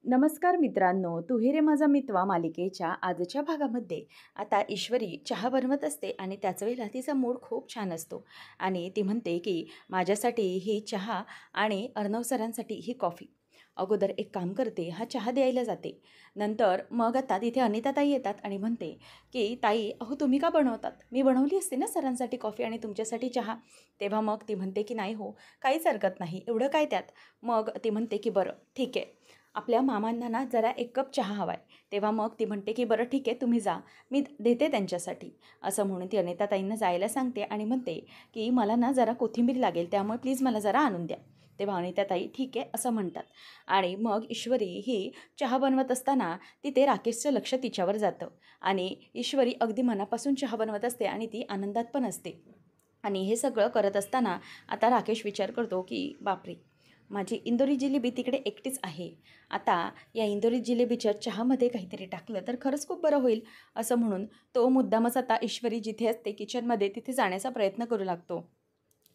नमस्कार मित्रांनो, तू ही रे माझा मितवा मालिकेच्या आजच्या भागामध्ये आता ईश्वरी चहा बनवत असते आणि त्याच वेळेला तिचा मूड खूप छान असतो आणि ती म्हणते की माझ्यासाठी ही चहा आणि अर्णव सरांसाठी ही कॉफी. अगोदर एक काम करते, हा चहा द्यायला जाते. नंतर मग आता तिथे अनिताताई येतात आणि म्हणते की ताई अहो तुम्ही का बनवतात, मी बनवली असते ना सरांसाठी कॉफी आणि तुमच्यासाठी चहा. तेव्हा मग ती म्हणते की नाही हो, काहीच हरकत नाही, एवढं काय त्यात. मग ती म्हणते की बरं ठीक आहे, आपल्या मामांना ना जरा एक कप चहा हवा आहे. तेव्हा मग ती म्हणते की बरं ठीक आहे, तुम्ही जा, मी देते त्यांच्यासाठी. असं म्हणून ती अनिताताईंना जायला सांगते आणि म्हणते की मला ना जरा कोथिंबीर लागेल, त्यामुळे प्लीज मला जरा आणून द्या. तेव्हा अनिताताई ठीक आहे असं म्हणतात. आणि मग ईश्वरी ही चहा बनवत असताना तिथे राकेशचं लक्ष तिच्यावर जातं आणि ईश्वरी अगदी मनापासून चहा बनवत असते आणि ती आनंदात पण असते. आणि हे सगळं करत असताना आता राकेश विचार करतो की बापरे, माझी इंदोरी जिलेबी तिकडे एकटीच आहे. आता या इंदोरी जिलेबीच्या चहामध्ये काहीतरी टाकलं तर खरंच खूप बरं होईल. असं म्हणून तो मुद्दामच आता ईश्वरी जिथे असते किचनमध्ये तिथे जाण्याचा प्रयत्न करू लागतो.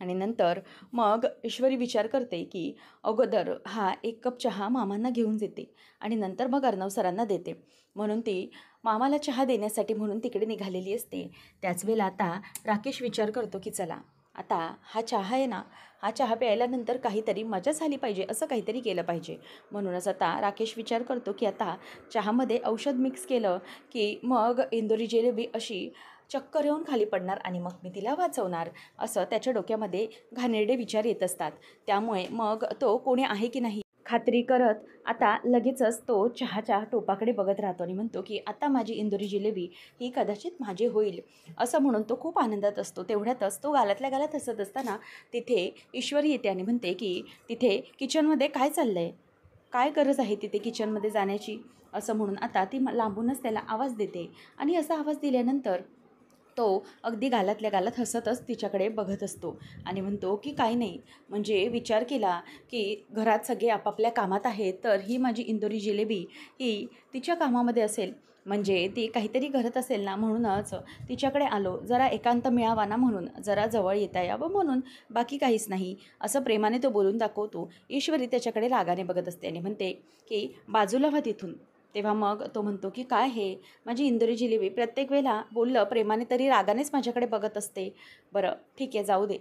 आणि नंतर मग ईश्वरी विचार करते की अगोदर हा एक कप चहा मामांना घेऊन देते आणि नंतर मग अर्णव सरांना देते. म्हणून ती मामाला चहा देण्यासाठी म्हणून तिकडे निघालेली असते. त्याच वेळेला आता राकेश विचार करतो की चला, आता हा चहा आहे ना, हा चहा प्यायल्यानंतर काहीतरी मजा झाली पाहिजे, असं काहीतरी केलं पाहिजे. म्हणूनच आता राकेश विचार करतो की आता चहामध्ये औषध मिक्स केलं की मग इंदोरी जिलेबी अशी चक्कर येऊन खाली पडणार आणि मग मी तिला वाचवणार. असं त्याच्या डोक्यामध्ये घाणेरडे विचार येत असतात. त्यामुळे मग तो कोणी आहे की नाही खात्री करत आता लगेचच तो चहाच्या टोपाकडे बघत राहतो आणि म्हणतो की आता माझी इंदोरी जिलेबी ही कदाचित माझी होईल. असं म्हणून तो खूप आनंदात असतो. तेवढ्यातच तो गालातल्या गालात हसत असताना तिथे ईश्वरी येते आणि म्हणते की तिथे किचनमध्ये काय चाललं आहे, काय गरज आहे तिथे किचनमध्ये जाण्याची. असं म्हणून आता ती लांबूनच त्याला आवाज देते आणि असा आवाज दिल्यानंतर तो अगदी गालातल्या गालात हसतच तिच्याकडे बघत असतो आणि म्हणतो की काही नाही, म्हणजे विचार केला की घरात सगळे आपापल्या कामात आहेत, तर ही माझी इंदोरी जिलेबी ही तिच्या कामामध्ये असेल, म्हणजे ती काहीतरी करत असेल ना, म्हणूनच तिच्याकडे आलो, जरा एकांत मिळावा ना म्हणून, जरा जवळ येता यावं म्हणून, बाकी काहीच नाही. असं प्रेमाने तो बोलून दाखवतो. ईश्वरी त्याच्याकडे रागाने बघत असते आणि म्हणते की बाजूला व्हा तिथून. तेव्हा मग तो म्हणतो की काय हे, माझी इंदोरी जिलेबी प्रत्येक वेळेला बोललं प्रेमाने तरी रागानेच माझ्याकडे बघत असते. बरं ठीक आहे, जाऊ दे.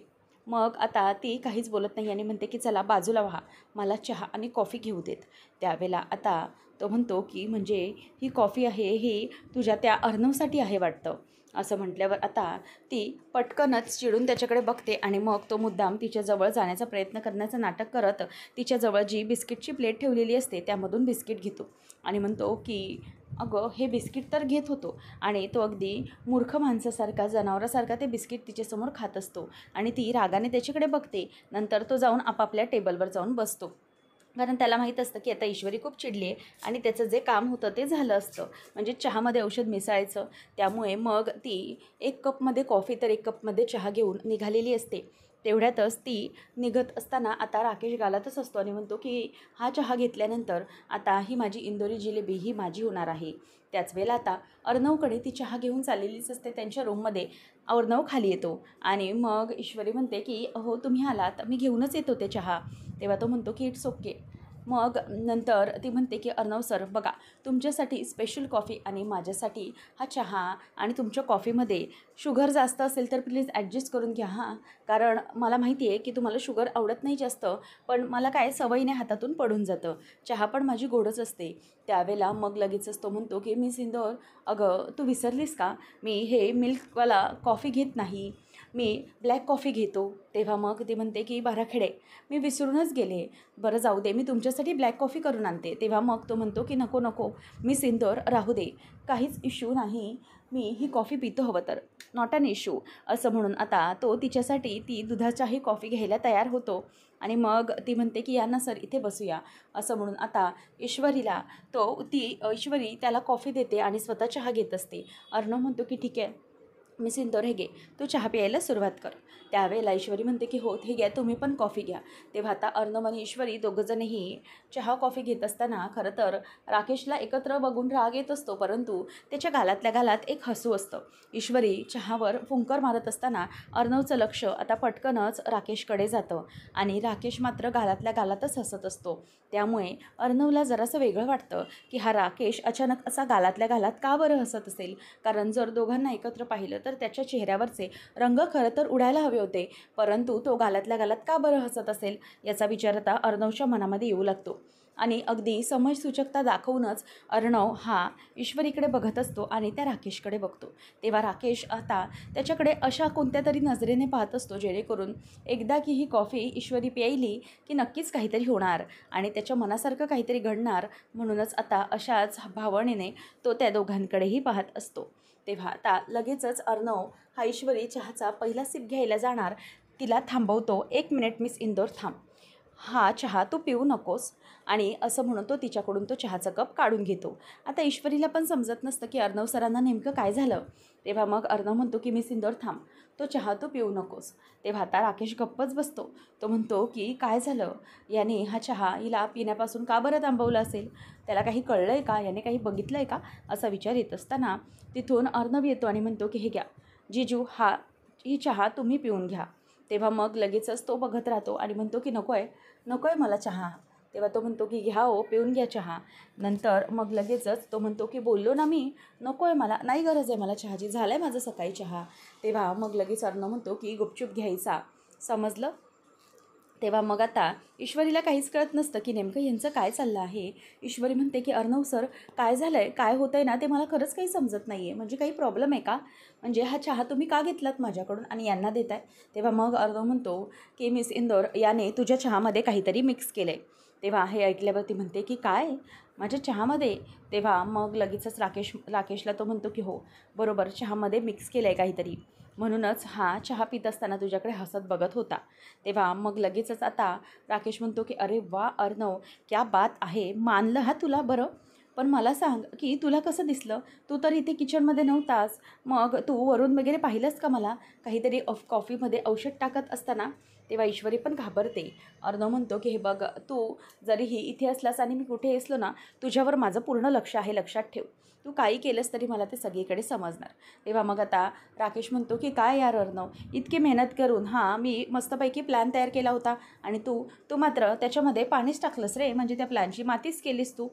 मग आता ती काहीच बोलत नाही आणि म्हणते की चला बाजूला व्हा, मला चहा आणि कॉफी घेऊ देत. त्यावेळेला आता तो म्हणतो की म्हणजे ही कॉफी आहे ही तुझ्या त्या अर्णवसाठी आहे वाटतं. असं म्हटल्यावर आता ती पटकनच चिडून त्याच्याकडे बघते आणि मग तो मुद्दाम तिच्याजवळ जाण्याचा प्रयत्न करण्याचं नाटक करत तिच्याजवळ जी बिस्किटची प्लेट ठेवलेली असते त्यामधून बिस्किट घेतो आणि म्हणतो की अगं हे बिस्किट तर घेत होतो. आणि तो अगदी मूर्ख माणसासारखा जनावरासारखा ते बिस्किट तिच्यासमोर खात असतो आणि ती रागाने त्याच्याकडे बघते. नंतर तो जाऊन आपापल्या टेबलवर जाऊन बसतो, कारण त्याला माहीत असतं की आता ईश्वरी खूप चिडली आहे आणि त्याचं जे काम होतं ते झालं असतं, म्हणजे चहामध्ये औषध मिसळायचं. त्यामुळे मग ती एक कपमध्ये कॉफी तर एक कपमध्ये चहा घेऊन निघालेली असते. तेवढ्यातच ती निघत असताना आता राकेश गालातच असतो आणि म्हणतो की हा चहा घेतल्यानंतर आता ही माझी इंदोरी जिलेबी ही माझी होणार आहे. त्याच वेळेला आता अर्णवकडे ती चहा घेऊन चाललेलीच असते त्यांच्या रूममध्ये. अर्णव खाली येतो आणि मग ईश्वरी म्हणते की अहो तुम्ही आलात, मी घेऊनच येत होते चहा. तेव्हा तो म्हणतो की इट्स ओके. मग नंतर ती म्हणते की अर्णव सर बघा, तुमच्यासाठी स्पेशल कॉफी आणि माझ्यासाठी हा चहा, आणि तुमच्या कॉफीमध्ये शुगर जास्त असेल तर प्लीज ॲडजस्ट करून घ्या हां, कारण मला माहिती आहे की तुम्हाला शुगर आवडत नाही जास्त, पण मला काय सवयीने हातातून पडून जातं, चहा पण माझी गोडच असते. त्यावेळेला मग लगेचच तो म्हणतो की मिस इंदोर, अगं तू विसरलीस का, मी हे मिल्कवाला कॉफी घेत नाही, मी ब्लॅक कॉफी घेतो. तेव्हा मग ती म्हणते की बाराखेडे, मी विसरूनच गेले, बरं जाऊ दे, मी तुमच्यासाठी ब्लॅक कॉफी करून आणते. तेव्हा मग तो म्हणतो की नको नको मिस इंदोर, राहू दे, काहीच इश्यू नाही, मी ही कॉफी पितो हवं तर, नॉट ॲन इश्यू. असं म्हणून आता तो तिच्यासाठी ती दुधाच्याही कॉफी घ्यायला तयार होतो आणि मग ती म्हणते की या ना सर इथे बसूया. असं म्हणून आता ईश्वरीला ईश्वरी त्याला कॉफी देते आणि स्वतः चहा घेत असते. अर्णव म्हणतो की ठीक आहे, मिस इंदोर हे घे, तू चहा प्यायला सुरुवात कर. त्यावेळेला ईश्वरी म्हणते की हो हे घ्या, तुम्ही पण कॉफी घ्या. तेव्हा आता अर्णव आणि ईश्वरी दोघंजणही चहा कॉफी घेत असताना खरं तर राकेशला एकत्र बघून राग येत असतो, परंतु त्याच्या गालातल्या गालात एक हसू असतं. ईश्वरी चहावर फुंकर मारत असताना अर्णवचं लक्ष आता पटकनच राकेशकडे जातं आणि राकेश मात्र गालातल्या गालातच हसत असतो. त्यामुळे अर्णवला जरासं वेगळं वाटतं की हा राकेश अचानक असा गालातल्या गालात का बरं हसत असेल. कारण जर दोघांना एकत्र पाहिलं तर त्याच्या चेहऱ्यावरचे रंग खरं तर उडायला हवे होते, परंतु तो गालातल्या गालात का बरं हसत असेल याचा विचार आता अर्णवच्या मनामध्ये येऊ लागतो. आणि अगदी समजसूचकता दाखवूनच अर्णव हा ईश्वरीकडे बघत असतो आणि त्या राकेशकडे बघतो. तेव्हा राकेश आता त्याच्याकडे अशा कोणत्या तरी नजरेने पाहत असतो जेणेकरून एकदा की ही कॉफी ईश्वरी प्यायली की नक्कीच काहीतरी होणार आणि त्याच्या मनासारखं काहीतरी घडणार, म्हणूनच आता अशाच भावनेने तो त्या दोघांकडेही पाहत असतो. तेव्हा आता लगेचच अर्णव हा ईश्वरी चहाचा पहिला सिप घ्यायला जाणार, तिला थांबवतो. 1 मिनिट मिस इंदोर थांब, हा चहा तू पिऊ नकोस, आणि असं म्हणून तो तिच्याकडून तो चहाचा कप काढून घेतो. आता ईश्वरीला पण समजत नसतं की अर्णव सरांना नेमकं काय झालं. तेव्हा मग अर्णव म्हणतो की मिस इंदोर थांब, तो चहा तू पिऊ नकोस. तेव्हा आता राकेश गप्पच बसतो. तो म्हणतो की काय झालं, याने हा चहा हिला पिण्यापासून का बरं थांबवलं असेल, त्याला काही कळलं आहे का, याने काही बघितलं आहे का, असा विचार येत असताना तिथून अर्णव येतो आणि म्हणतो की हे घ्या जीजू, ही चहा तुम्ही पिऊन घ्या. तेव्हा मग लगेचच तो बघत राहतो आणि म्हणतो की नको आहे मला चहा. तेव्हा तो म्हणतो की घ्या हो, पिऊन घ्या चहा. नंतर मग लगेचच तो म्हणतो की बोललो ना मी, नको आहे मला, नाही गरज आहे मला चहाची, झालं आहे माझं सकाळी चहा. तेव्हा मग लगेच अर्णव म्हणतो की गुपचूप घ्यायचा, समजलं. तेव्हा मग आता ईश्वरीला काहीच कळत नसतं की नेमकं यांचं काय चाललं आहे. ईश्वरी म्हणते की अर्णव सर, काय झालं आहे, काय होतं आहे ना ते मला खरंच काही समजत नाही आहे, म्हणजे काही प्रॉब्लेम आहे का, म्हणजे हा चहा तुम्ही का घेतलात माझ्याकडून आणि यांना देताय. तेव्हा मग अर्णव म्हणतो की मिस इंदोर, याने तुझ्या चहामध्ये काहीतरी मिक्स केलं आहे. तेव्हा हे ऐकल्यावर ती म्हणते की काय माझ्या चहामध्ये. तेव्हा मग लगेचच राकेशला तो म्हणतो की हो बरोबर, चहामध्ये मिक्स केलं आहे काहीतरी, म्हणूनच हा चहा पित असताना तुझ्याकडे हसत बघत होता. तेव्हा मग लगेचच आता राकेश म्हणतो की अरे वा अर्णव, क्या बात आहे, मानलं हा तुला. बरं पण मला सांग की तुला कसं दिसलं, तू तर इथे किचनमध्ये नव्हतास, मग तू वरून वगैरे पाहिलंस का मला काहीतरी कॉफीमध्ये औषध टाकत असताना. तेव्हा ईश्वरी पण घाबरते. अर्णव म्हणतो की हे बघ, तू जरीही इथे असलास आणि मी कुठे असलो ना, तुझ्यावर माझं पूर्ण लक्ष आहे, लक्षात ठेव, तू काही केलंस तरी मला ते सगळीकडे समजणार. तेव्हा मग आता राकेश म्हणतो की काय यार अर्णव, इतकी मेहनत करून मी मस्तपैकी प्लॅन तयार केला होता आणि तू मात्र त्याच्यामध्ये पाणीच टाकलंस रे, म्हणजे त्या प्लॅनची मातीच केलीस तू.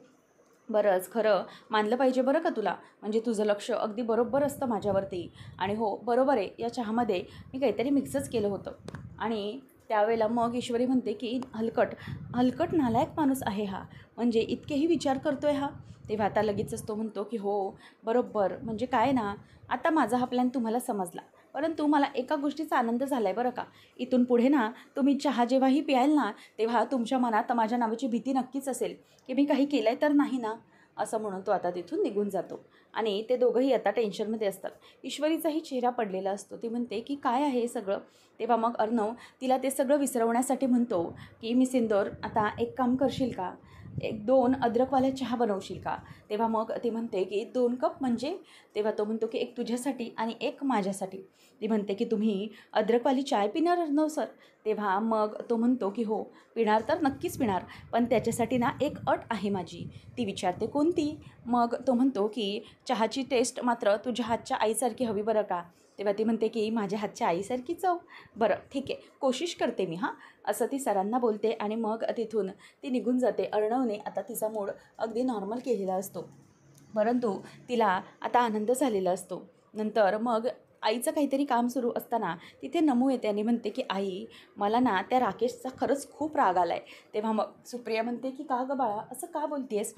बरंच खरं मानलं पाहिजे बरं का तुला, म्हणजे तुझं लक्ष अगदी बरोबर असतं माझ्यावरती. आणि हो बरोबर आहे, या चहामध्ये मी काहीतरी मिक्सच केलं होतं. आणि त्यावेळेला मग ईश्वरी म्हणते की हलकट नालायक माणूस आहे हा, म्हणजे इतकेही विचार करतोय हा. तेव्हा आता लगेचच तो म्हणतो की हो बरोबर, म्हणजे काय ना, आता माझा हा प्लॅन तुम्हाला समजला, परंतु मला एका गोष्टीचा आनंद झाला आहे बरं का. इथून पुढे ना तुम्ही चहा जेव्हाही प्याल ना, तेव्हा तुमच्या मनात माझ्या नावाची भीती नक्कीच असेल की मी काही केलं आहे तर नाही ना, असं म्हणून तो आता तिथून निघून जातो. आणि ते दोघंही आता टेन्शनमध्ये असतात. ईश्वरीचाही चेहरा पडलेला असतो. ती म्हणते की काय आहे हे सगळं. तेव्हा मग अर्णव तिला ते सगळं विसरवण्यासाठी म्हणतो की मिस इंदोर, आता एक काम करशील का, 1-2 अद्रकवाल्या चहा बनवशील का. तेव्हा मग ती म्हणते की 2 कप म्हणजे. तेव्हा तो म्हणतो की एक तुझ्यासाठी आणि एक माझ्यासाठी. ती म्हणते की तुम्ही अद्रकवाली चाय पिणार अर्णव सर. तेव्हा मग तो म्हणतो की हो पिणार तर नक्कीच पिणार, पण त्याच्यासाठी ना एक अट आहे माझी. ती विचारते कोणती. मग तो म्हणतो की चहाची टेस्ट मात्र तुझ्या हातच्या आईसारखी हवी बरं का. तेव्हा ती म्हणते की माझ्या हातच्या आईसारखी चव. बरं ठीक आहे, कोशिश करते मी असं ती सरांना बोलते आणि मग तिथून ती निघून जाते. अर्णवने आता तिचा मूड अगदी नॉर्मल केलेला असतो, परंतु तिला आता आनंद झालेला असतो. नंतर मग आईचं काहीतरी काम सुरू असताना तिथे नमू येते आणि म्हणते की आई, मला ना त्या राकेशचा खरंच खूप राग आला आहे. तेव्हा मग सुप्रिया म्हणते की का गं बाळा, असं का बोलतेस.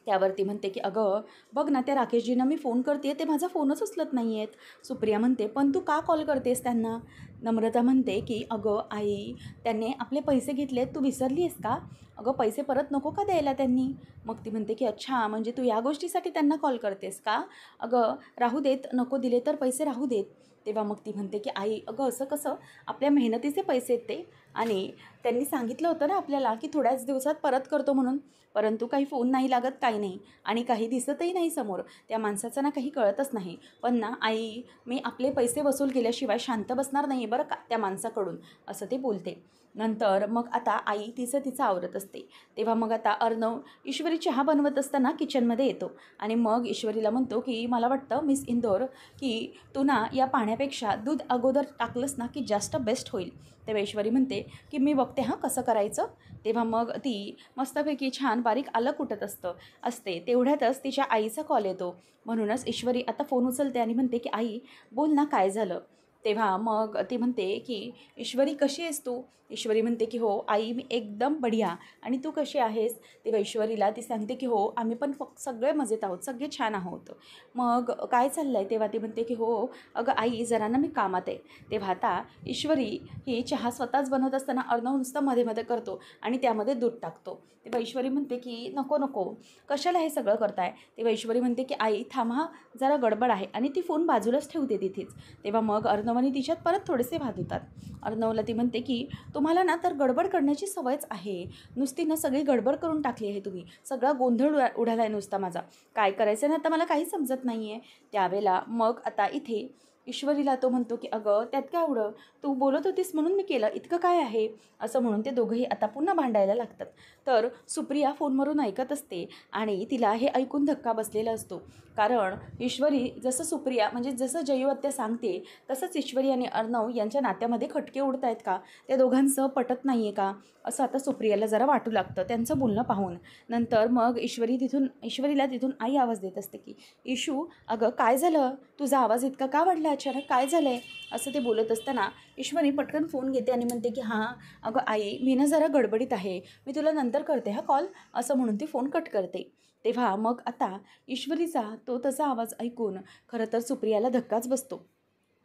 त्यावरती म्हणते की अगं बघ ना, त्या राकेशजींना मी फोन करते, ते माझा फोनच उचलत नाही आहेत. सुप्रिया म्हणते पण तू का कॉल करतेस त्यांना. नम्रता म्हणते की अगं आई, त्यांनी आपले पैसे घेतले, तू विसरली आहेस का, अगं पैसे परत नको का द्यायला त्यांनी. मग ती म्हणते की अच्छा, म्हणजे तू या गोष्टीसाठी त्यांना कॉल करतेस का, अगं राहू देत, नको दिले तर पैसे राहू देत. तेव्हा मग ती म्हणते की आई अगं असं कसं, आपल्या मेहनतीचे पैसे आहेत ते, आणि त्यांनी सांगितलं होतं ना आपल्याला की थोड्याच दिवसात परत करतो म्हणून, परंतु काही फोन नाही लागत, काही नाही, आणि काही दिसतही नाही समोर. त्या माणसाचं ना काही कळतच नाही. पण ना आई, मी आपले पैसे वसूल केल्याशिवाय शांत बसणार नाही बरं का त्या माणसाकडून, असं ते बोलते. नंतर मग आता आई तिचं आवरत असते. तेव्हा मग आता अर्णव ईश्वरी चहा बनवत असताना किचनमध्ये येतो आणि मग ईश्वरीला म्हणतो की मला वाटतं मिस इंदोर, की तू ना या पाण्यापेक्षा दूध अगोदर टाकलंस ना की जास्त बेस्ट होईल. तेव्हा ईश्वरी म्हणते की मी बघते हां कसं करायचं. तेव्हा मग ती मस्तपैकी छान बारीक आलं कुटत असते. तेवढ्यातच तिच्या आईचा कॉल येतो. म्हणूनच ईश्वरी आता फोन उचलते आणि म्हणते की आई बोल ना, काय झालं. तेव्हा मग ती म्हणते की ईश्वरी कशी आहेस तू. ईश्वरी म्हणते की हो आई मी एकदम बढिया, आणि तू कशी आहेस. तेव्हा ईश्वरीला ती सांगते की हो आम्ही पण सगळे मजेत आहोत, सगळे छान आहोत. मग काय चाललं आहे. तेव्हा ती म्हणते की हो अगं आई जरा ना मी कामात आहे. तेव्हा आता ईश्वरी ही चहा स्वतःच बनवत असताना अर्णव नुसतं मध्ये मध्ये करतो आणि त्यामध्ये दूध टाकतो. तेव्हा ईश्वरी म्हणते की नको नको, कशाला हे सगळं करताय. तेव्हा ईश्वरी म्हणते की आई थांबा, जरा गडबड आहे, आणि ती फोन बाजूलाच ठेवते तिथेच. तेव्हा मग अर्णवाने तिच्यात परत थोडेसे भात होतात. अर्णवला ती म्हणते की तुम्हाला ना तर गडबड करण्याची सवयच आहे, नुसती ना सगळी गडबड करून टाकली आहे तुम्ही, सगळा गोंधळ उडाला आहे नुसता माझा, काय करायचं ना आता मला काही समजत नाही आहे. त्यावेळेला मग आता इथे ईश्वरीला तो म्हणतो की अगं त्यात काय एवढं, तू बोलत होतीस म्हणून मी केलं, इतकं काय आहे, असं म्हणून ते दोघंही आता पुन्हा भांडायला लागतात. तर सुप्रिया फोनवरून ऐकत असते आणि तिला हे ऐकून धक्का बसलेला असतो. कारण ईश्वरी जसं सुप्रिया म्हणजे जसं जयू सांगते तसंच ईश्वरी आणि अर्णव यांच्या नात्यामध्ये खटके उडत आहेत का, त्या दोघांचं पटत नाही आहे का, असं आता सुप्रियाला जरा वाटू लागतं त्यांचं बोलणं पाहून. नंतर मग ईश्वरीला तिथून आई आवाज देत असते की इशू अगं काय झालं, तुझा आवाज इतका का वाढला अचानक, काय झालं आहे, असं ते बोलत असताना ईश्वरी पटकन फोन घेते आणि म्हणते की हां अगं आई मी ना जरा गडबडीत आहे, मी तुला नंतर करते हा कॉल, असं म्हणून ती फोन कट करते. तेव्हा मग आता ईश्वरीचा तो तसा आवाज ऐकून खरं तर सुप्रियाला धक्काच बसतो.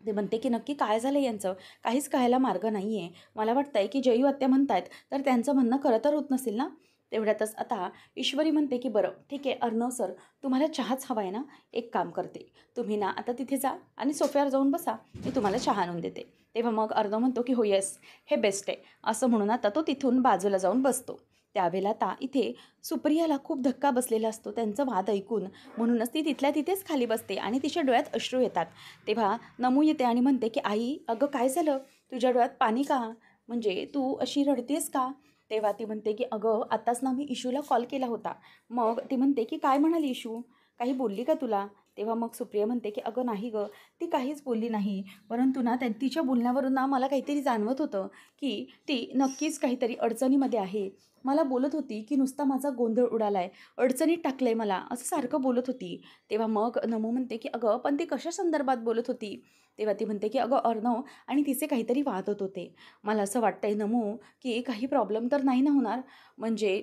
ते म्हणते की नक्की काय झालं यांचं, काहीच कळायला मार्ग नाही आहे. मला वाटतं आहे की जयू आत्या म्हणतायत तर त्यांचं म्हणणं खरं तर होत नसेल ना. तेवढ्यातच आता ईश्वरी म्हणते की बरं ठीक आहे अर्णव सर, तुम्हाला चहाच हवा आहे ना, एक काम करते, तुम्ही ना आता तिथे जा आणि सोफ्यावर जाऊन बसा, मी तुम्हाला चहा आणून देते. तेव्हा मग अर्णव म्हणतो की हो येस हे बेस्ट आहे, असं म्हणून आता तो तिथून बाजूला जाऊन बसतो. त्यावेळेला आता इथे सुप्रियाला खूप धक्का बसलेला असतो त्यांचं वाद ऐकून, म्हणूनच ती तिथल्या तिथेच खाली बसते आणि तिच्या डोळ्यात अश्रू येतात. तेव्हा नमू येते आणि म्हणते की आई अगं काय झालं, तुझ्या डोळ्यात पाणी का, म्हणजे तू अशी रडतेस का. तेव्हा ती म्हणते की अगं आत्ताच ना मी इशूला कॉल केला होता. मग ती म्हणते की काय म्हणाली इशू, काही बोलली का तुला. तेव्हा मग सुप्रिया म्हणते की अगं नाही गं, ती काहीच बोलली नाही, परंतु ना तिच्या बोलण्यावरून ना मला काहीतरी जाणवत होतं की ती नक्कीच काहीतरी अडचणीमध्ये आहे. मला बोलत होती की नुसता माझा गोंधळ उडाला आहे, अडचणीत टाकलं आहे मला, असं सारखं बोलत होती. तेव्हा मग नमू म्हणते की अगं पण ती कशा संदर्भात बोलत होती. तेव्हा ती म्हणते की अगं अर्णव आणि तिचे काहीतरी वाद होत होते. मला असं वाटतंय नमू की काही प्रॉब्लेम तर नाही ना होणार, म्हणजे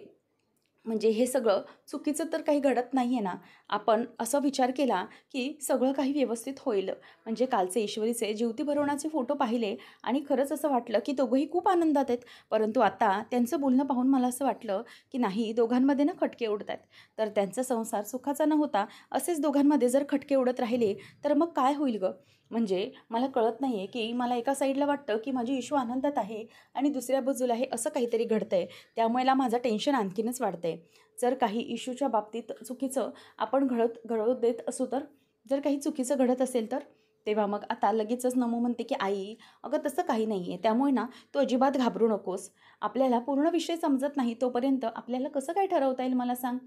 म्हणजे हे सगळं चुकीचं तर काही घडत नाही आहे ना. आपण असा विचार केला की सगळं काही व्यवस्थित होईल. म्हणजे कालचे ईश्वरीचे जीवती भरवण्याचे फोटो पाहिले आणि खरंच असं वाटलं की दोघंही खूप आनंदात आहेत. परंतु आता त्यांचं बोलणं पाहून मला असं वाटलं की नाही, दोघांमध्ये ना खटके उडत आहेत. तर त्यांचा संसार सुखाचा न होता असेच दोघांमध्ये जर खटके उडत राहिले तर मग काय होईल गं. म्हणजे मला कळत नाही आहे की मला एका साईडला वाटतं की माझी इशू आनंदात आहे आणि दुसऱ्या बाजूला हे असं काहीतरी घडतं आहे, त्यामुळे माझं टेन्शन आणखीनच वाढतं आहे. जर काही इशूच्या बाबतीत चुकीचं आपण घडवत देत असू तर, जर काही चुकीचं घडत असेल तर. तेव्हा मग आता लगेचच नमू म्हणते की आई अगं तसं काही नाही आहे, त्यामुळे ना तू अजिबात घाबरू नकोस. आपल्याला पूर्ण विषय समजत नाही तोपर्यंत आपल्याला कसं काय ठरवता येईल मला सांग.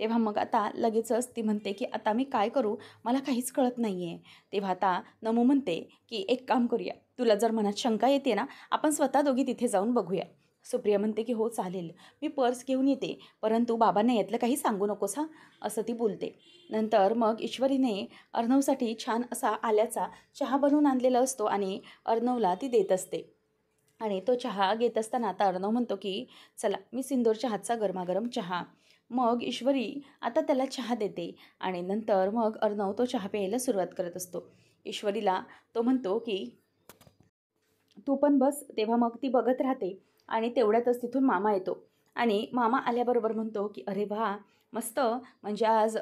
तेव्हा मग आता लगेचच ती म्हणते की आता मी काय करू, मला काहीच कळत नाही आहे. तेव्हा आता नमू म्हणते की एक काम करूया, तुला जर मनात शंका येते ना, आपण स्वतः दोघी तिथे जाऊन बघूया. सुप्रिया म्हणते की हो चालेल, मी पर्स घेऊन येते, परंतु बाबांना यातलं काही सांगू नकोस हां, असं ती बोलते. नंतर मग ईश्वरीने अर्णवसाठी छान असा आल्याचा चहा बनवून आणलेला असतो आणि अर्णवला ती देत असते. आणि तो चहा घेत असताना आता अर्णव म्हणतो की चला मी सिंदूरच्या हातचा गरमागरम चहा. मग ईश्वरी आता त्याला चहा देते आणि नंतर मग अर्णव तो चहा प्यायला सुरुवात करत असतो. ईश्वरीला तो म्हणतो की तू पण बस. तेव्हा मग ती बघत राहते आणि तेवढ्यातच तिथून मामा येतो आणि मामा आल्याबरोबर म्हणतो की अरे वा, मस्त, म्हणजे आज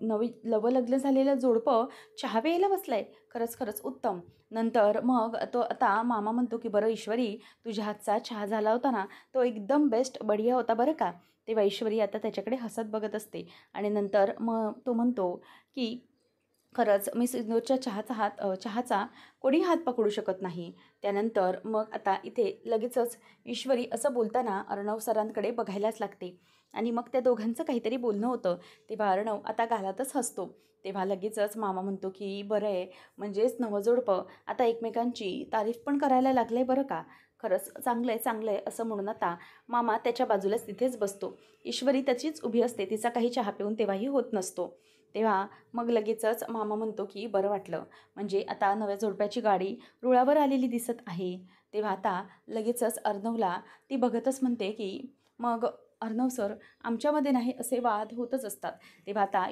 नवी लवलग्न झालेलं जोडपं चहा प्यायला बसलंय. खरंच खरंच उत्तम. नंतर मग तो आता मामा म्हणतो की बरं ईश्वरी, तुझ्या हातचा चहा झाला होता ना, तो एकदम बेस्ट बढिया होता बरं का. तेव्हा ईश्वरी आता त्याच्याकडे हसत बघत असते आणि नंतर मग तो म्हणतो की खरंच मी सिंदूरच्या चहाचा कोणी हात पकडू शकत नाही. त्यानंतर मग आता इथे लगेचच ईश्वरी असं बोलताना अर्णव सरांकडे बघायलाच लागते आणि मग त्या दोघांचं काहीतरी बोलणं होतं. तेव्हा अर्णव आता गालातच हसतो. तेव्हा लगेचच मामा म्हणतो की बरं आहे, म्हणजेच नवजोडपं आता एकमेकांची तारीफ पण करायला लागले बरं का. खरंच चांगलं आहे, चांगलं आहे असं म्हणून आता मामा त्याच्या बाजूलाच तिथेच बसतो. ईश्वरी त्याचीच उभी असते. तिचा काही चहा पिऊन तेव्हाही होत नसतो. तेव्हा मग लगेचच मामा म्हणतो की बरं वाटलं, म्हणजे आता नव्या जोडप्याची गाडी रुळावर आलेली दिसत आहे. तेव्हा आता लगेचच अर्णवला ती बघतच म्हणते की मग अर्णव सर, आमच्यामध्ये नाही असे वाद होतच असतात. तेव्हा आता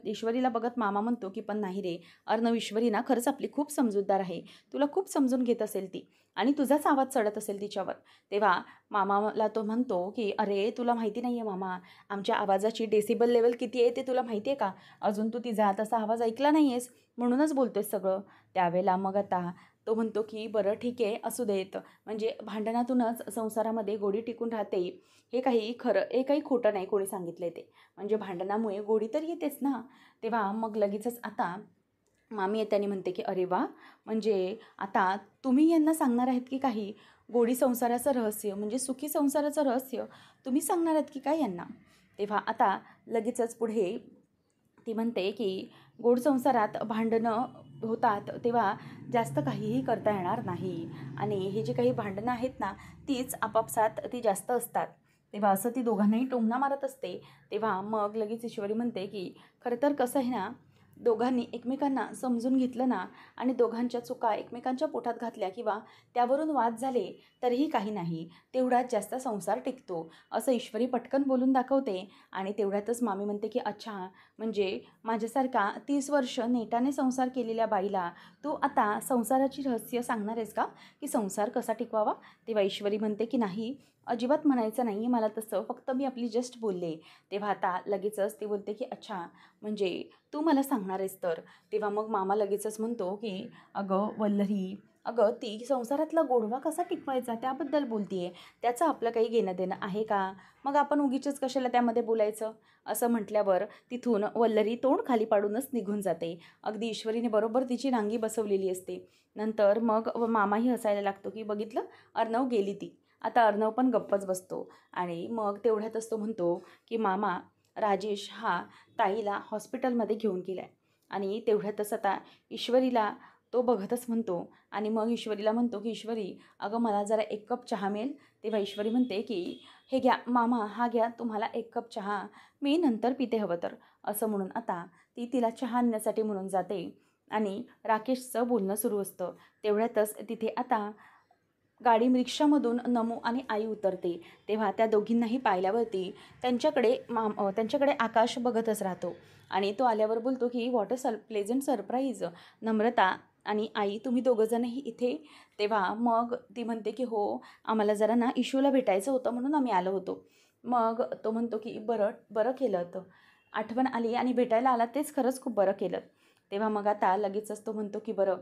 ईश्वरीला बघत मामा म्हणतो की पण नाही रे अर्णव, ईश्वरी ना खरंच आपली खूप समजूतदार आहे. तुला खूप समजून घेत असेल ती आणि तुझाच आवाज चढत असेल तिच्यावर. तेव्हा मामाला तो म्हणतो की अरे तुला माहिती नाही आहे मामा, आमच्या आवाजाची डेसिबल लेवल किती आहे ते तुला माहिती आहे का? अजून तू तिचा तसा आवाज ऐकला नाही आहेस म्हणूनच बोलतो आहेस सगळं. त्यावेळेला मग आता तो म्हणतो की बरं ठीक आहे, असू देत, म्हणजे भांडणातूनच संसारामध्ये गोडी टिकून राहते, हे काही खोटं नाही कोणी सांगितलं ते. म्हणजे भांडणामुळे गोडी तर येतेच ना. तेव्हा मग लगेचच आता मामी येताना म्हणते की अरे वा, म्हणजे आता तुम्ही यांना सांगणार आहेत की काही गोडी संसाराचं रहस्य, म्हणजे सुखी संसाराचं रहस्य तुम्ही सांगणार आहेत की काय यांना? तेव्हा आता लगेचच पुढे ती म्हणते की गोड संसारात भांडणं होतात तेव्हा जास्त काहीही करता येणार नाही आणि हे जे काही भांडणं आहेत ना, तीच आपापसात ती जास्त असतात. तेव्हा असं ती दोघांनाही टोमणा मारत असते. तेव्हा मग लगेच ईश्वरी म्हणते की खरं तर कसं आहे ना, दोघांनी एकमेकांना समजून घेतलं ना आणि दोघांच्या चुका एकमेकांच्या पोटात घातल्या किंवा त्यावरून वाद झाले तरीही काही नाही, तेवढ्यात जास्त संसार टिकतो असं ईश्वरी पटकन बोलून दाखवते. आणि तेवढ्यातच मामी म्हणते की अच्छा, म्हणजे माझ्यासारखा 30 वर्ष नेटाने संसार केलेल्या बाईला तू आता संसाराची रहस्य सांगणार आहेस का, की संसार कसा टिकवावा? तेव्हा ईश्वरी म्हणते की नाही, अजिबात म्हणायचं नाही आहे मला तसं, फक्त मी आपली जस्ट बोलले. तेव्हा आता लगेचच ती बोलते की अच्छा, म्हणजे तू मला सांगणार आहेस तर. तेव्हा मग मामा लगेचच म्हणतो की अगं वल्लरी, अगं ती संसारातला गोडवा कसा टिकवायचा त्याबद्दल बोलती आहे, त्याचं आपलं काही घेणं देणं आहे का? मग आपण उगीचच कशाला त्यामध्ये बोलायचं? असं म्हटल्यावर तिथून वल्लरी तोंड खाली पाडूनच निघून जाते. अगदी ईश्वरीने बरोबर तिची रांगी बसवलेली असते. नंतर मग मामाही हसायला लागतो की बघितलं, अर्णव गेली ती. आता अर्णव पण गप्पच बसतो आणि मग तेवढ्यातच तो म्हणतो की मामा, राजेश हा ताईला हॉस्पिटलमध्ये घेऊन गेला आहे. आणि तेवढ्यातच आता ईश्वरीला तो बघतच म्हणतो आणि मग ईश्वरीला म्हणतो की ईश्वरी, अगं मला जरा 1 कप चहा मिळेल? तेव्हा ईश्वरी म्हणते की हे घ्या मामा, हा घ्या तुम्हाला 1 कप चहा, मी नंतर पिते हवं तर. असं म्हणून आता ती तिला चहा आणण्यासाठी म्हणून जाते आणि राकेशचं बोलणं सुरू असतं. तेवढ्यातच तिथे आता रिक्षामधून नमू आणि आई उतरते. तेव्हा त्या दोघींनाही पाहिल्यावरती त्यांच्याकडे आकाश बघतच राहतो आणि तो आल्यावर बोलतो की व्हॉट अ प्लेझंट सरप्राईज, नम्रता आणि आई तुम्ही दोघंजणही इथे? तेव्हा मग ती म्हणते की हो, आम्हाला जरा ना इशूला भेटायचं होतं म्हणून आम्ही आलो होतो. मग तो म्हणतो की बरं बरं केलं तर, आठवण आली आणि भेटायला आला तेच खरंच खूप बरं केलं. तेव्हा मग आता लगेचच तो म्हणतो की बरं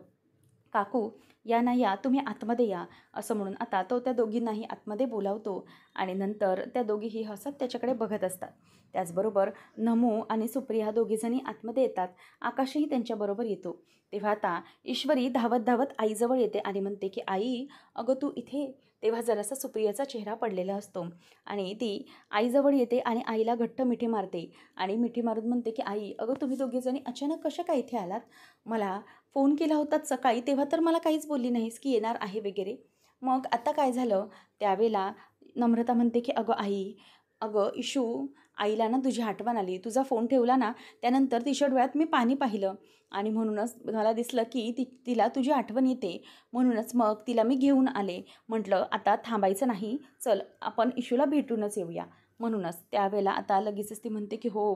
काकू, या ना या, तुम्ही आतमध्ये या. असं म्हणून आता तो त्या दोघींनाही आतमध्ये बोलावतो आणि नंतर त्या दोघीही हसत त्याच्याकडे बघत असतात. त्याचबरोबर नमू आणि सुप्रिया दोघीजणी आतमध्ये येतात. आकाशही त्यांच्याबरोबर येतो. तेव्हा आता ईश्वरी धावत धावत आईजवळ येते आणि म्हणते की आई, अगं तू इथे? तेव्हा जरासा सुप्रियाचा चेहरा पडलेला असतो आणि ती आईजवळ येते आणि आईला घट्ट मिठी मारते आणि मिठी मारून म्हणते की आई, अगं तुम्ही दोघीजणी अचानक कशा काय इथे आलात? मला फोन केला होतात सकाळी, तेव्हा तर मला काहीच बोलली नाहीस की येणार आहे वगैरे. मग आता काय झालं? त्यावेळेला नम्रता म्हणते की अगं आई, अगं इशू, आईला ना तुझी आठवण आली. तुझा फोन ठेवला ना, त्यानंतर तिच्या डोळ्यात मी पाणी पाहिलं आणि म्हणूनच मला दिसलं की तिला तुझी आठवण येते. म्हणूनच मग तिला मी घेऊन आले. म्हटलं आता थांबायचं नाही, चल आपण इशूला भेटूनच येऊया. म्हणूनच त्यावेळेला आता लगेचच ती म्हणते की हो.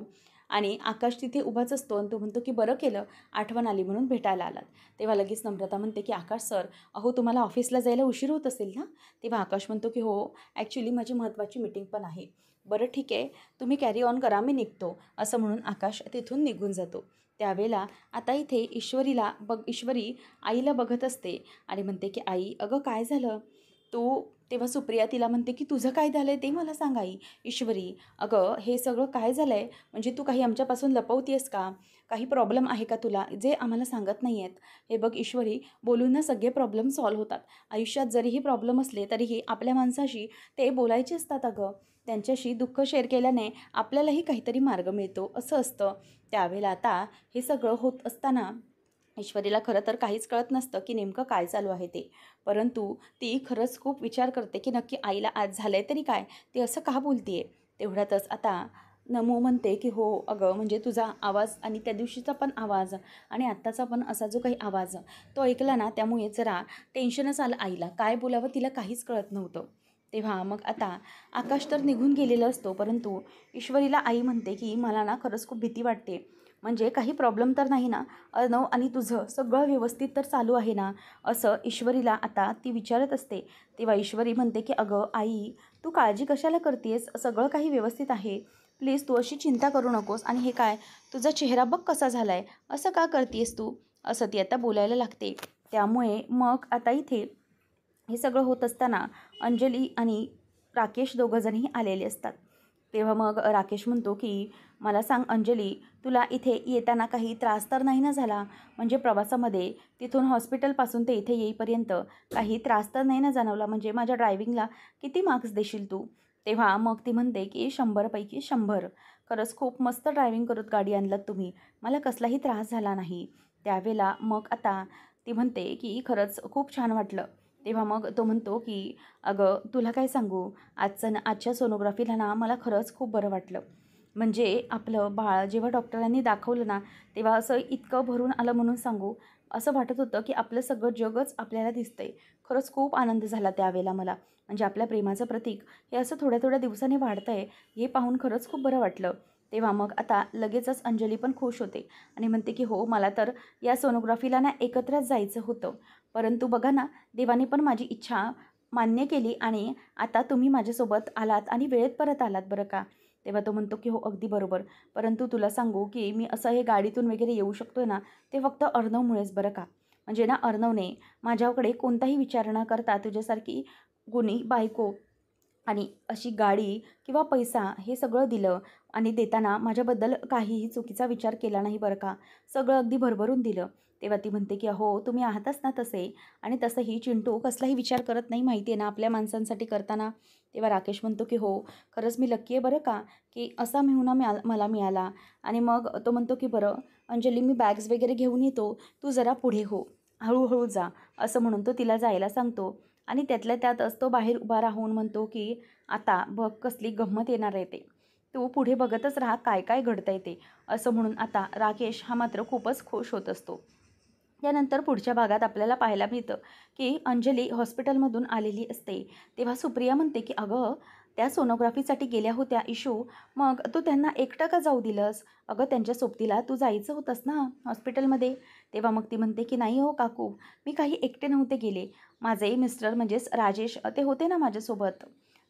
आणि आकाश तिथे उभाच असतो आणि तो म्हणतो की बरं केलं आठवण आली म्हणून भेटायला आलात. तेव्हा लगेच नम्रता म्हणते की आकाश सर, अहो तुम्हाला ऑफिसला जायला उशीर होत असेल ना. तेव्हा आकाश म्हणतो की हो, ॲक्च्युली माझी महत्त्वाची मीटिंग पण आहे. बरं ठीक आहे, तुम्ही कॅरी ऑन करा, मी निघतो, असं म्हणून आकाश तिथून निघून जातो. त्यावेळेला आता इथे ईश्वरी आईला बघत असते आणि म्हणते की आई अगं काय झालं तू. तेव्हा सुप्रिया तिला म्हणते की तुझं काय झालं आहे ते मला सांग आई. ईश्वरी अगं हे सगळं काय झालं आहे, म्हणजे तू काही आमच्यापासून लपवतेस का, काही प्रॉब्लेम आहे का तुला जे आम्हाला सांगत नाही आहेत. हे बघ ईश्वरी, बोलून ना सगळे प्रॉब्लेम सॉल्व्ह होतात. आयुष्यात जरीही प्रॉब्लेम असले तरीही आपल्या माणसाशी ते बोलायचे असतात अगं. त्यांच्याशी दुःख शेअर केल्याने आपल्यालाही काहीतरी मार्ग मिळतो असं असतं. त्यावेळेला आता हे सगळं होत असताना ईश्वरीला खरं तर काहीच कळत नसतं की नेमकं काय चालू आहे ते. परंतु ती खरंच खूप विचार करते की नक्की आईला आज झालं आहे तरी काय, ती असं का बोलते आहे. तेवढ्यातच आता नमू म्हणते की हो अगं, म्हणजे तुझा आवाज आणि त्या दिवशीचा पण आवाज आणि आत्ताचा पण असा जो काही आवाज तो ऐकला ना, त्यामुळे जरा टेन्शनच आलं आईला. काय बोलावं तिला काहीच कळत नव्हतं. तेव्हा मग आता आकाश तर निघून गेलेला असतो, परंतु ईश्वरीला आई म्हणते की मला ना खरंच खूप भीती वाटते. म्हणजे काही प्रॉब्लेम तर नाही ना, अर्णव आणि तुझं सगळं व्यवस्थित तर चालू आहे ना, असं ईश्वरीला आता ती विचारत असते. तेव्हा ईश्वरी म्हणते की अगं आई, तू काळजी कशाला करतेस, सगळं काही व्यवस्थित आहे. प्लीज तू अशी चिंता करू नकोस. आणि हे काय, तुझा चेहरा बघ कसा झाला आहे, असं का करतेस तू, असं ती आता बोलायला लागते. त्यामुळे मग आता इथे हे सगळं होत असताना अंजली आणि राकेश दोघंजणही आलेले असतात. तेव्हा मग राकेश म्हणतो की मला सांग अंजली, तुला इथे येताना काही त्रास तर नाही ना झाला, म्हणजे प्रवासामध्ये तिथून हॉस्पिटलपासून ते इथे येईपर्यंत काही त्रास तर नाही ना जाणवला, म्हणजे माझ्या ड्रायव्हिंगला किती मार्क्स देशील तू. तेव्हा मग ती म्हणते की 100पैकी 100. खरंच खूप मस्त ड्रायव्हिंग करत गाडी आणलात तुम्ही, मला कसलाही त्रास झाला नाही. त्यावेळेला मग आता ती म्हणते की खरंच खूप छान वाटलं. तेव्हा मग तो म्हणतो की अगं तुला काय सांगू, आजच्या सोनोग्राफीला ना मला खरंच खूप बरं वाटलं. म्हणजे आपलं बाळ जेव्हा डॉक्टरांनी दाखवलं ना, तेव्हा असं इतकं भरून आलं म्हणून सांगू, असं वाटत होतं की आपलं सगळं जगच आपल्याला दिसतंय. खरंच खूप आनंद झाला त्यावेळेला मला. म्हणजे आपल्या प्रेमाचं प्रतीक हे असं थोड्या थोड्या दिवसांनी वाढतं आहे, हे पाहून खरंच खूप बरं वाटलं. तेव्हा मग आता लगेचच अंजली पण खुश होते आणि म्हणते की हो, मला तर या सोनोग्राफीला ना एकत्रच जायचं होतं. परंतु बघा ना, देवाने पण माझी इच्छा मान्य केली आणि आता तुम्ही माझ्यासोबत आलात आणि वेळेत परत आलात बरं का. तेव्हा तो म्हणतो की हो अगदी बरोबर. परंतु तुला सांगू की मी असं हे गाडीतून वगैरे येऊ शकतो ना, ते फक्त अर्णवमुळेच बरं का. म्हणजे ना अर्णवने माझ्याकडे कोणताही विचार न करता तुझ्यासारखी गुणी बायको आणि अशी गाडी किंवा पैसा हे सगळं दिलं आणि देताना माझ्याबद्दल काहीही चुकीचा विचार केला नाही बरं का. सगळं अगदी भरभरून दिलं. तेव्हा ती म्हणते की अहो तुम्ही आहातच ना तसे, आणि तसंही चिंटू कसलाही विचार करत नाही, माहिती आहे ना आपल्या माणसांसाठी करताना. तेव्हा राकेश म्हणतो की हो, खरंच मी लक्की आहे बरं का, की असा मेहुणा मला मिळाला. आणि मग तो म्हणतो की बरं अंजली, मी बॅग्स वगैरे घेऊन येतो, तू जरा पुढे हो, हळूहळू जा, असं म्हणून तो तिला जायला सांगतो. आणि त्यातल्या त्यातच तो बाहेर उभा राहून म्हणतो की आता बघ कसली गंमत येणार आहे ते, तू पुढे बघतच राहा काय काय घडतंय ते, असं म्हणून आता राकेश हा मात्र खूपच खुश होत असतो. त्यानंतर पुढच्या भागात आपल्याला पाहायला मिळतं की अंजली हॉस्पिटलमधून आलेली असते. तेव्हा सुप्रिया म्हणते की अगं, त्या सोनोग्राफीसाठी गेल्या होत्या इशू, मग तू त्यांना एकटं का जाऊ दिलंस. अगं त्यांच्या सोबतीला तू जायचं होतंस ना हॉस्पिटलमध्ये. तेव्हा मग ती म्हणते की नाही हो काकू, मी काही एकटे नव्हते गेले, माझे मिस्टर म्हणजेच राजेश ते होते ना माझ्यासोबत.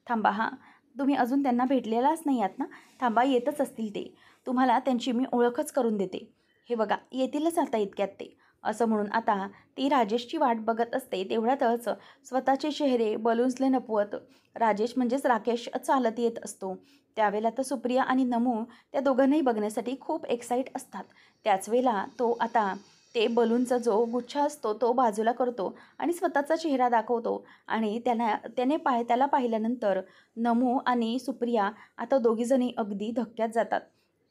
थांबा हां, तुम्ही अजून त्यांना भेटलेलाच नाही आहात ना, थांबा येतच असतील ते, तुम्हाला त्यांची मी ओळखच करून देते. हे बघा येतीलच आता इतक्यात ते, असं म्हणून आता ती राजेशची वाट बघत असते. तेवढ्यातच स्वतःचे चेहरे बलून्सले नपवत राजेश म्हणजेच राकेश चालत येत असतो. त्यावेळेला तर सुप्रिया आणि नमू त्या दोघांनाही बघण्यासाठी खूप एक्साईट असतात. त्याच वेळेला तो आता ते बलूनचा जो गुच्छा असतो तो बाजूला करतो आणि स्वतःचा चेहरा दाखवतो. आणि त्याला पाहिल्यानंतर नमू आणि सुप्रिया आता दोघीजणी अगदी धक्क्यात जातात.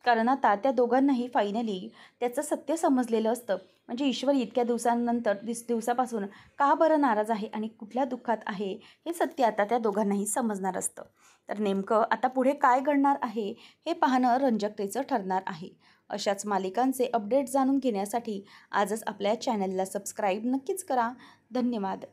कारण आता त्या दोघांनाही फायनली त्याचं सत्य समजलेलं असतं. म्हणजे ईश्वर इतक्या दिवसापासून का बरं नाराज आहे आणि कुठल्या दुःखात आहे, हे सत्य आता त्या दोघांनाही समजणार असतं. तर नेमकं आता पुढे काय घडणार आहे हे पाहणं रंजकतेचं ठरणार आहे. अशाच मालिकांचे अपडेट जाणून घेण्यासाठी आजच आपल्या चॅनलला सबस्क्राईब नक्कीच करा. धन्यवाद.